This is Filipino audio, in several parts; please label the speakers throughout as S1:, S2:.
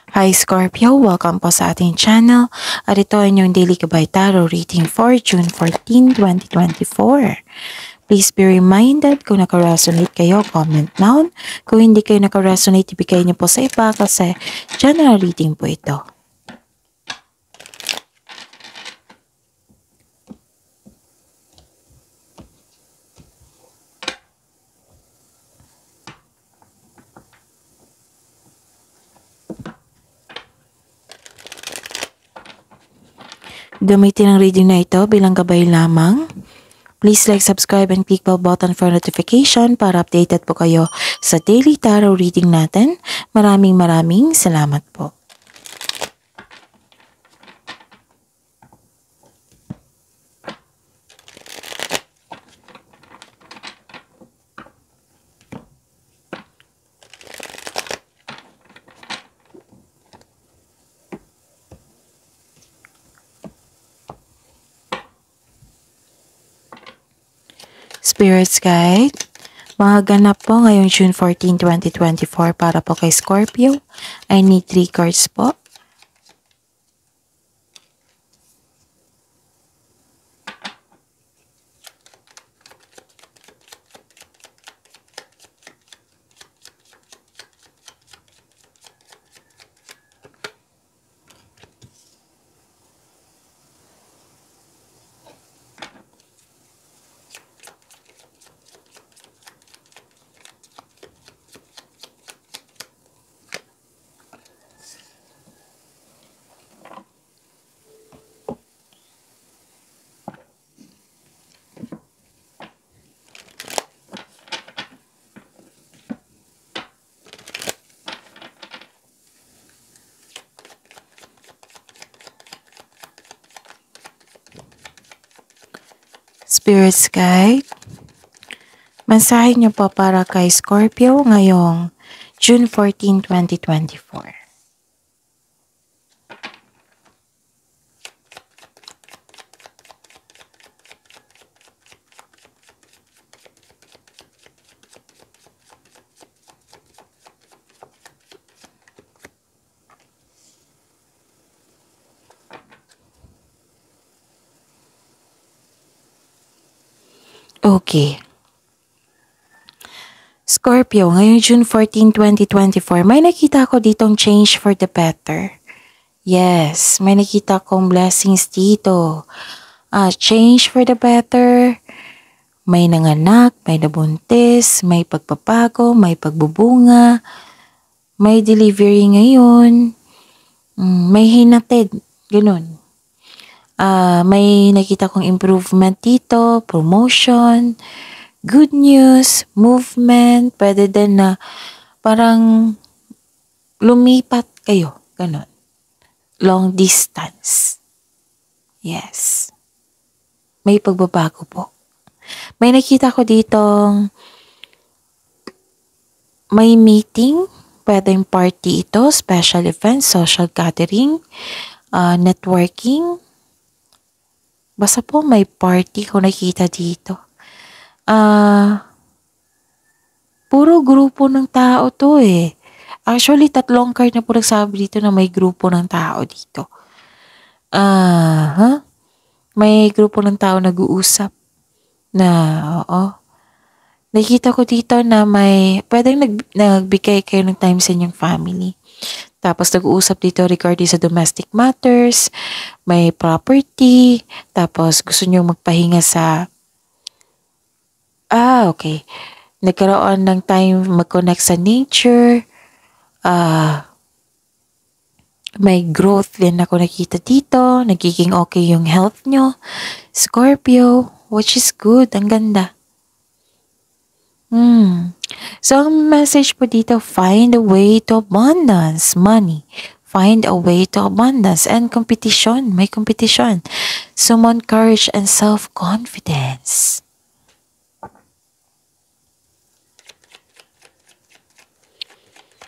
S1: Hi Scorpio, welcome po sa ating channel at ito ay inyong Daily Gabay Tarot reading for June 14, 2024. Please be reminded kung naka-resonate kayo, comment down. Kung hindi kayo naka-resonate, ibigay niyo po sa iba kasi general reading po ito. Gamitin ang reading na ito bilang gabay lamang. Please like, subscribe, and click bell button for notification para updated po kayo sa daily tarot reading natin. Maraming salamat po. Spirits Guide, mga ganap po ngayong June 14, 2024 para po kay Scorpio. I need 3 cards po. Spirits Guide, mensahe niyo po para kay Scorpio ngayong June 14, 2024. Okay. Scorpio, ngayong June 14, 2024, may nakita ko ditong change for the better. Yes, may nakita kong blessings dito. Change for the better. May nanganak, may nabuntis, may pagpapago, may pagbubunga, may delivery ngayon, may hinatid, ganun. May nakita kong improvement dito, promotion, good news, movement, pwede din na parang lumipat kayo, ganun. Long distance. Yes. May pagbabago po. May nakita ko ditong may meeting, pwedeng party ito, special event, social gathering, networking. Basta po may party ko nakita dito. Puro grupo ng tao to eh. Actually, 3 card na po nagsabi dito na may grupo ng tao dito. May grupo ng tao nag-uusap na, oo. Nakita ko dito na may, pwedeng nagbigay kayo ng time sa inyong family. Tapos nag-uusap dito regarding sa domestic matters, may property, tapos gusto nyo magpahinga sa, okay. Nagkaroon ng time mag-connect sa nature, may growth din ako nakita dito, nagiging okay yung health nyo. Scorpio, which is good, ang ganda. So, ang message po dito, find a way to abundance, money. Find a way to abundance and competition. May competition. Summon courage and self-confidence.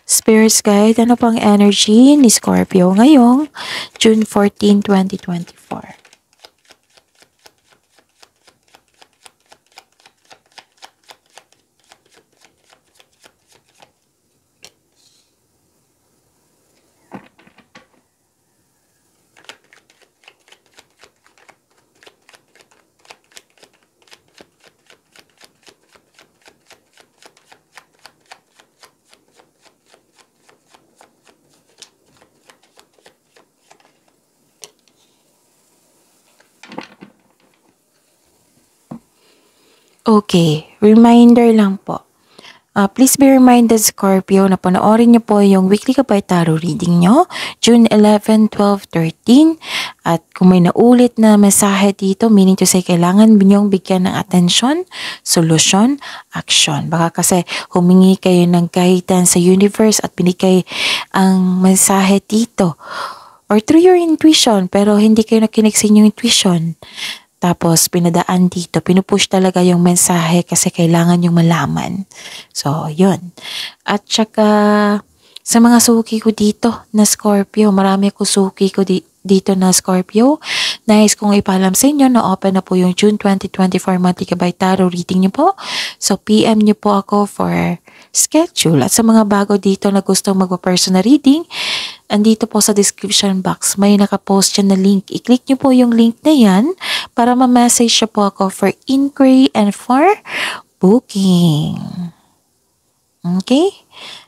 S1: Spirits Guide, ano pang energy ni Scorpio ngayong June 14, 2024? Okay, reminder lang po. Please be reminded, Scorpio, na panoorin niyo po yung weekly Gabay Tarot reading nyo, June 11, 12, 13. At kung may naulit na mensahe dito, meaning to say, kailangan ninyong bigyan ng atensyon, solusyon, action. Baka kasi humingi kayo ng guidance sa universe at binigay ang mensahe dito. Or through your intuition, pero hindi kayo nakinig sa inyong intuition. Tapos, pinadaan dito, pinupush talaga yung mensahe kasi kailangan yung malaman. So, yun. At saka, sa mga suki ko dito na Scorpio, marami ako suki ko dito na Scorpio. Nice kong ipaalam sa inyo na open na po yung June 2024 monthly Gabay Tarot reading niyo po. So, PM niyo po ako for schedule. At sa mga bago dito na gustong magpa-personal reading, andito po sa description box, may nakapost dyan na link. I-click nyo po yung link na yan para ma-message siya po ako for inquiry and for booking. Okay?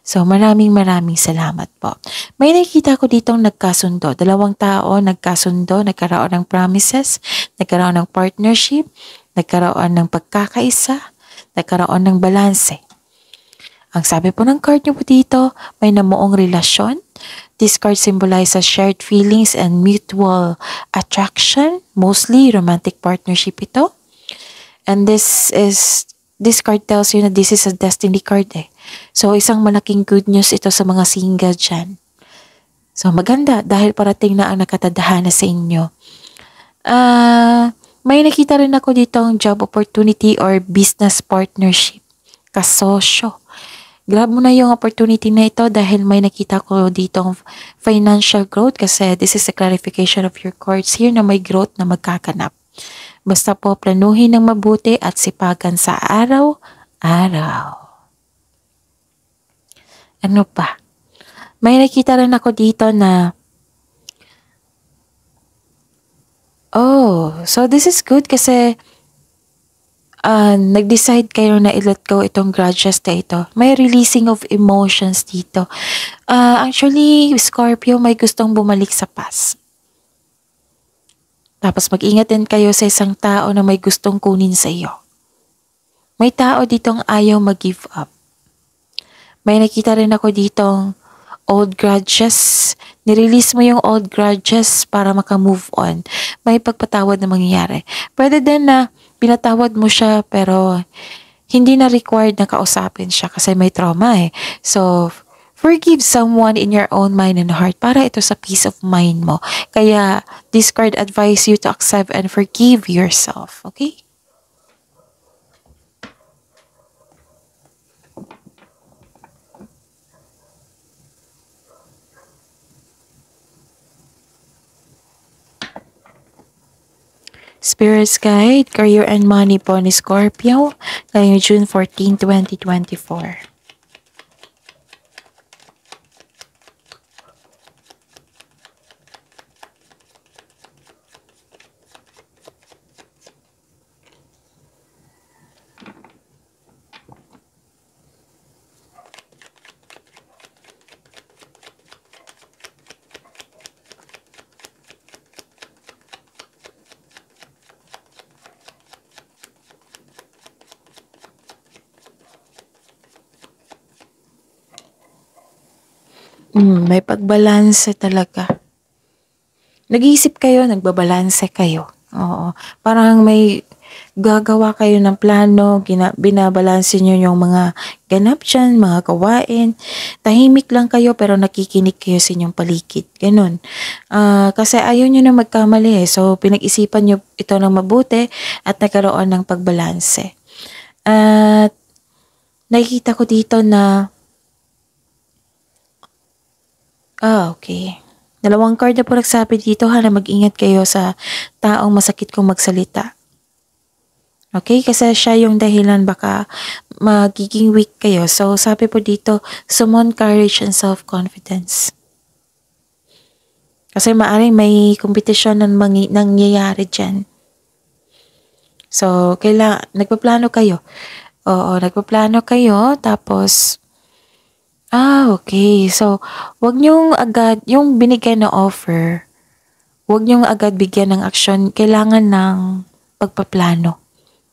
S1: So, maraming salamat po. May nakikita ko ditong nagkasundo. Dalawang tao nagkasundo, nagkaroon ng promises, nagkaroon ng partnership, nagkaroon ng pagkakaisa, nagkaroon ng balanse. Ang sabi po ng card nyo po dito, may namuong relasyon. This card symbolizes shared feelings and mutual attraction, mostly romantic partnership ito. And this card tells you na this is a destiny card eh. So, isang malaking good news ito sa mga single dyan. So, maganda dahil parating na ang nakatadhana sa inyo. May nakita rin ako dito ang job opportunity or business partnership. Kasosyo. Grab mo na yung opportunity na ito dahil may nakita ko dito financial growth kasi this is a clarification of your cards here na may growth na magkakanap. Basta po planuhin ng mabuti at sipagan sa araw-araw. Ano pa? May nakita rin ako dito na so this is good kasi nag-decide kayo na i-let go itong grudges na ito. May releasing of emotions dito. Actually, Scorpio, may gustong bumalik sa past. Tapos mag-ingat din kayo sa isang tao na may gustong kunin sa iyo. May tao ditong ayaw mag-give up. May nakita rin ako ditong old grudges. Nirelease mo yung old grudges para maka-move on. May pagpatawad na mangyayari. Pwede din na pinatawad mo siya pero hindi na required na kausapin siya kasi may trauma eh. So, forgive someone in your own mind and heart para ito sa peace of mind mo. Kaya, this card advise you to accept and forgive yourself. Okay? Spirit's Guide, Career and Money po ni Scorpio, ngayong June 14, 2024. May pagbalanse talaga. Nag-iisip kayo, nagbabalanse kayo. Oo. Parang may gagawa kayo ng plano, binabalanse nyo yung mga ganap dyan, mga gawain. Tahimik lang kayo pero nakikinig kayo sa inyong paligid. Ganun. Kasi ayaw nyo na magkamali eh. So, pinag-isipan nyo ito ng mabuti at nagkaroon ng pagbalanse. At nakikita ko dito na okay. Dalawang card na po nagsabi dito na mag-ingat kayo sa taong masakit kong magsalita. Okay? Kasi siya yung dahilan baka magiging weak kayo. So, sabi po dito, summon courage and self-confidence. Kasi maaaring may kompetisyon na nangyayari dyan. So, nagpaplano kayo. Oo, nagpaplano kayo. Tapos, okay. So, wag niyong agad, yung binigay na offer, wag niyong agad bigyan ng aksyon. Kailangan ng pagpaplano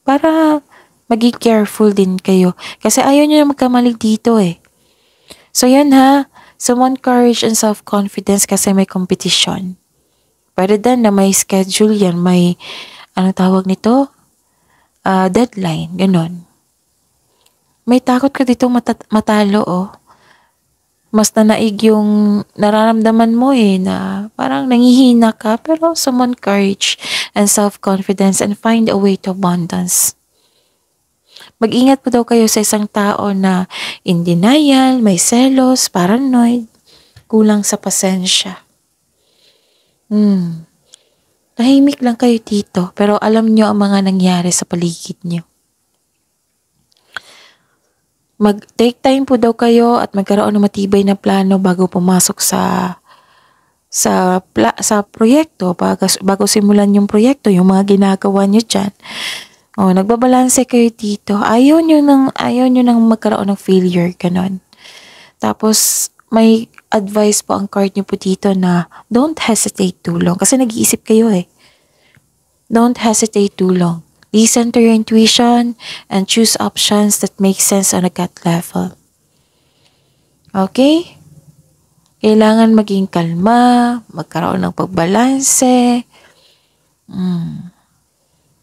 S1: para maging careful din kayo. Kasi ayaw nyo na magkamali dito eh. So yan ha, someone courage and self-confidence kasi may competition. Pwede din na may schedule yan, may, anong tawag nito? Deadline, ganon. May takot ka dito matalo oh. Mas nanaig yung nararamdaman mo eh, na parang nangihina ka, pero someone courage and self-confidence and find a way to abundance. Mag-ingat po daw kayo sa isang tao na in denial, may selos, paranoid, kulang sa pasensya. Tahimik lang kayo dito, pero alam nyo ang mga nangyari sa paligid nyo. Mag-take time po daw kayo at magkaroon ng matibay na plano bago pumasok sa proyekto, bago simulan yung proyekto, yung mga ginagawa nyo dyan. Nagbabalanse kayo dito. Ayaw nyo nang magkaroon ng failure, ganon. Tapos, may advice po ang card nyo po dito na don't hesitate too long. Kasi nag-iisip kayo eh. Don't hesitate too long. Listen to your intuition and choose options that make sense on a gut level. Okay? Kailangan maging kalma, magkaroon ng pagbalanse.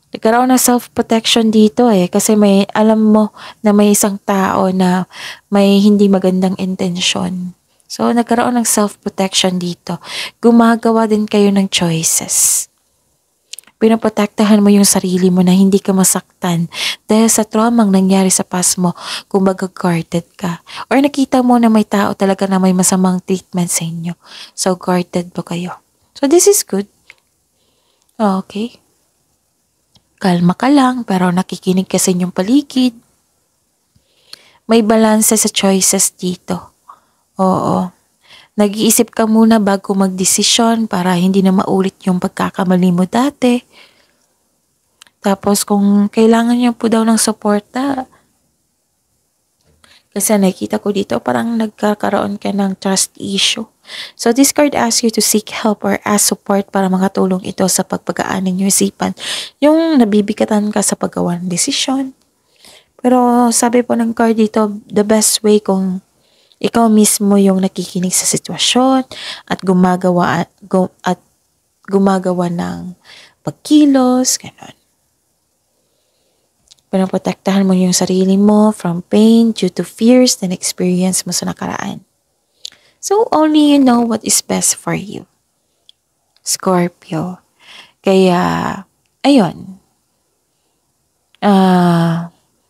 S1: Nagkaroon ng self-protection dito eh. Kasi alam mo na may isang tao na may hindi magandang intensyon. So, nagkaroon ng self-protection dito. Gumagawa din kayo ng choices. Pinaprotektahan mo yung sarili mo na hindi ka masaktan dahil sa traumang nangyari sa past mo, kumbaga guarded ka. Or nakita mo na may tao talaga na may masamang treatment sa inyo. So, guarded po kayo. So, this is good. Okay. Kalma ka lang, pero nakikinig ka sa inyong paligid. May balanse sa choices dito. Oo. Nag-iisip ka muna bago magdesisyon para hindi na maulit yung pagkakamali mo dati. Tapos kung kailangan niyo po daw ng suporta, kasi nakikita ko dito parang nagkakaroon ka ng trust issue. So this card asks you to seek help or ask support para makatulong ito sa pagpagaan ng iyong isipan. Yung nabibigatan ka sa paggawa ng desisyon. Pero sabi po ng card dito, the best way kung ikaw mismo yung nakikinig sa sitwasyon at gumagawa ng pagkilos, gano'n. Pinaprotektahan mo yung sarili mo from pain due to fears na experience mo sa nakaraan. So, only you know what is best for you. Scorpio. Kaya, ayun.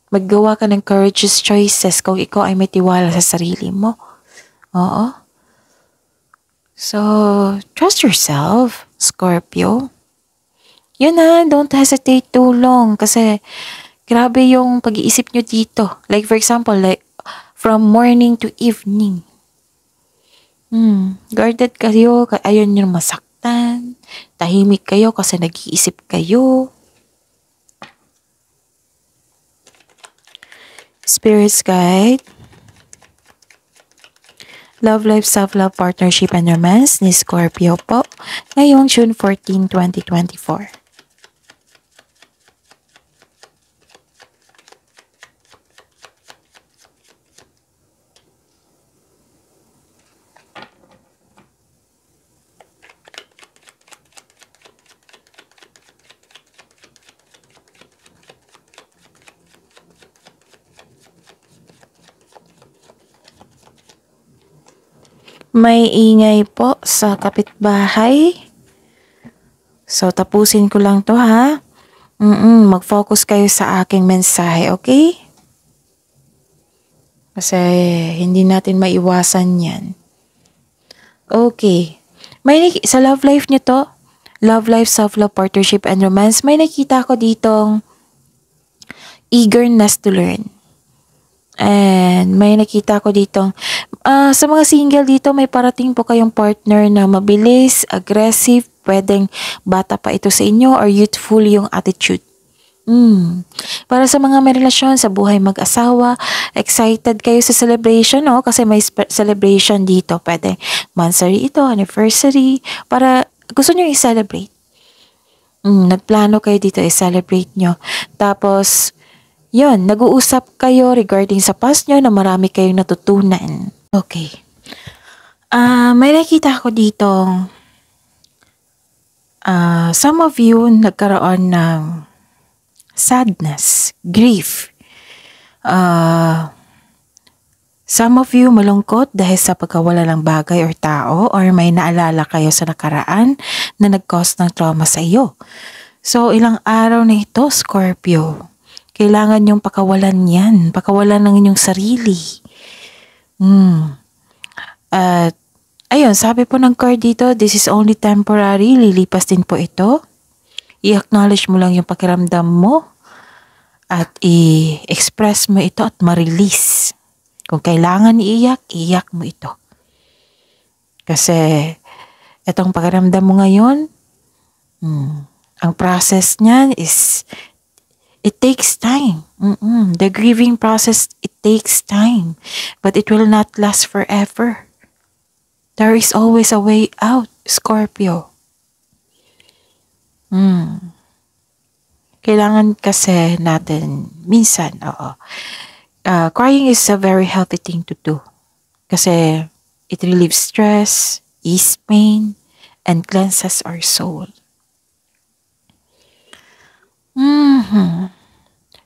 S1: Maggawa ka ng courageous choices kung ikaw ay may tiwala sa sarili mo. Oo. So, trust yourself, Scorpio. Yun na, don't hesitate too long kasi grabe yung pag-iisip nyo dito. Like for example, like from morning to evening. Guarded kayo, ayaw nyo masaktan. Tahimik kayo kasi nag-iisip kayo. Spirit's Guide. Love Life, Self-Love, Partnership, and Romance ni Scorpio po ngayong June 14, 2024. May ingay po sa kapitbahay. So, tapusin ko lang to ha. Mag-focus kayo sa aking mensahe, okay? Kasi hindi natin maiwasan yan. Okay. Sa love life nyo to, love life, self-love, partnership, and romance, may nakita ko ditong eagerness to learn. And may nakita ko ditong sa mga single dito, may parating po kayong partner na mabilis, aggressive, pwedeng bata pa ito sa inyo or youthful yung attitude. Para sa mga may relasyon sa buhay mag-asawa, excited kayo sa celebration, no? Kasi may celebration dito. Pwede monthsary ito, anniversary, para gusto nyo i-celebrate. Nagplano kayo dito, i-celebrate nyo. Tapos, Yon, nag-uusap kayo regarding sa past nyo na marami kayong natutunan. Okay. May nakita ako dito. Some of you nagkaroon ng sadness, grief. Some of you malungkot dahil sa pagkawala ng bagay or tao, or may naalala kayo sa nakaraan na nag-cause ng trauma sa iyo. So, ilang araw na ito, Scorpio. Kailangan yung pakawalan yan. Pakawalan ng inyong sarili. At, ayun, sabi po ng card dito, this is only temporary. Lilipas din po ito. I-acknowledge mo lang yung pakiramdam mo at i-express mo ito at ma-release. Kung kailangan iiyak, iiyak mo ito. Kasi itong pakiramdam mo ngayon, ang process niyan is, it takes time. The grieving process, it takes time. But it will not last forever. There is always a way out, Scorpio. Kailangan kasi natin, minsan, crying is a very healthy thing to do. Kasi it relieves stress, ease pain, and cleanses our soul.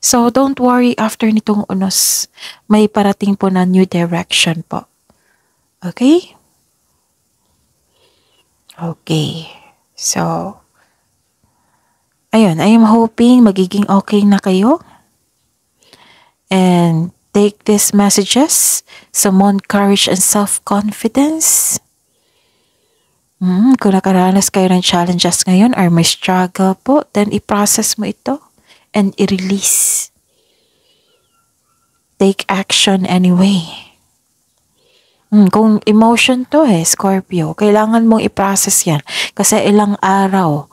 S1: So, don't worry after nitong unos. May parating po na new direction po. Okay? Okay. So, ayun, I am hoping magiging okay na kayo. And take these messages, summon courage and self-confidence. Kung nakaranas kayo ng challenges ngayon or may struggle po, then i-process mo ito and i-release. Take action anyway. Kung emotion to Scorpio, kailangan mong i-process yan. Kasi ilang araw,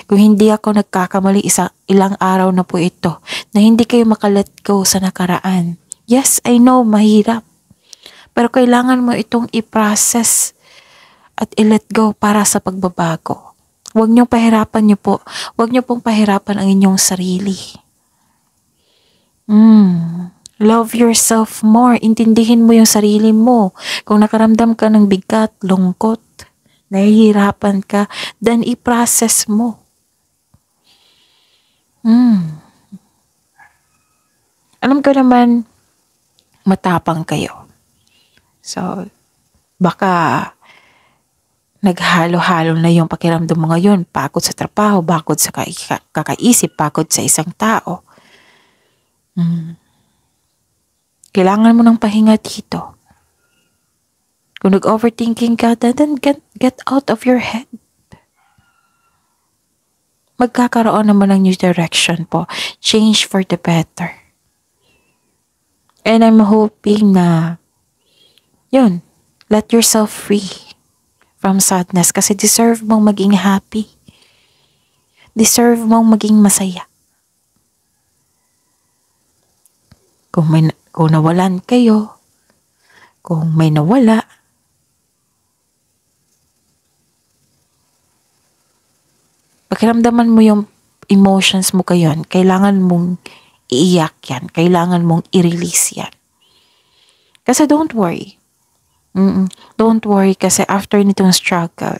S1: kung hindi ako nagkakamali, ilang araw na po ito na hindi kayo makalet go sa nakaraan. Yes, I know, mahirap. Pero kailangan mo itong i-process at i-let go para sa pagbabago. Huwag niyong pahirapan niyo po. Huwag niyo pong pahirapan ang inyong sarili. Love yourself more. Intindihin mo yung sarili mo. Kung nakaramdam ka ng bigat, lungkot, nahihirapan ka, then i-process mo. Alam ko naman, matapang kayo. So, baka naghalo-halo na yung pakiramdam mo ngayon. Pagod sa trabaho, pagod sa kakaisip, pagod sa isang tao. Kailangan mo ng pahinga dito. Kung nag-overthinking ka, then get out of your head. Magkakaroon naman ng new direction po. Change for the better. And I'm hoping na, yun, let yourself free from sadness kasi deserve mong maging happy. Deserve mong maging masaya. Kung nawalan kayo, kung may nawala, pakiramdaman mo yung emotions mo ngayon, kailangan mong iiyak yan, kailangan mong i-release yan. Kasi don't worry. Don't worry kasi after nitong struggle,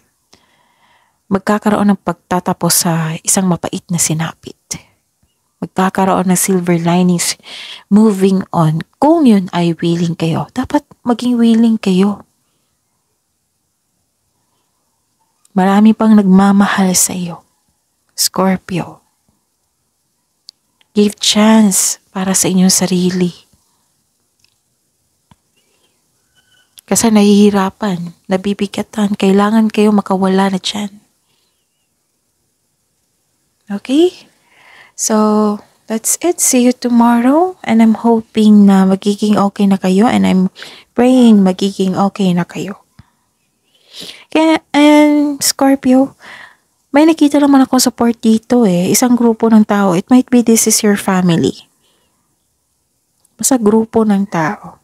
S1: magkakaroon ng pagtatapos sa isang mapait na sinapit. Magkakaroon ng silver linings, moving on. Kung yun ay willing kayo, dapat maging willing kayo. Marami pang nagmamahal sa iyo, Scorpio. Give chance para sa inyong sarili. Kasi nahihirapan, nabibigatan, kailangan kayo makawala na dyan. Okay? So, that's it. See you tomorrow. And I'm hoping na magiging okay na kayo. And I'm praying magiging okay na kayo. Kaya, and Scorpio, may nakita naman akong support dito Isang grupo ng tao. It might be this is your family. Basta grupo ng tao.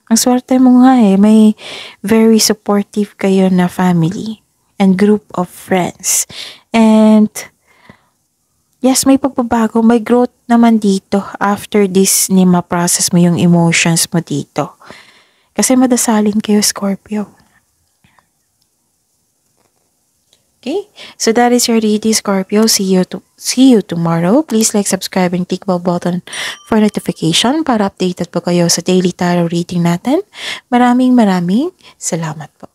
S1: Ang swerte mo nga may very supportive kayo na family and group of friends. And Yes, may pagbabago, may growth naman dito after this ni ma-process mo yung emotions mo dito. Kasi madasalin kayo, Scorpio. Okay, so that is your reading, Scorpio. See you tomorrow. Please like, subscribe, and click bell button for notification para updated po kayo sa daily tarot reading natin. Maraming salamat po.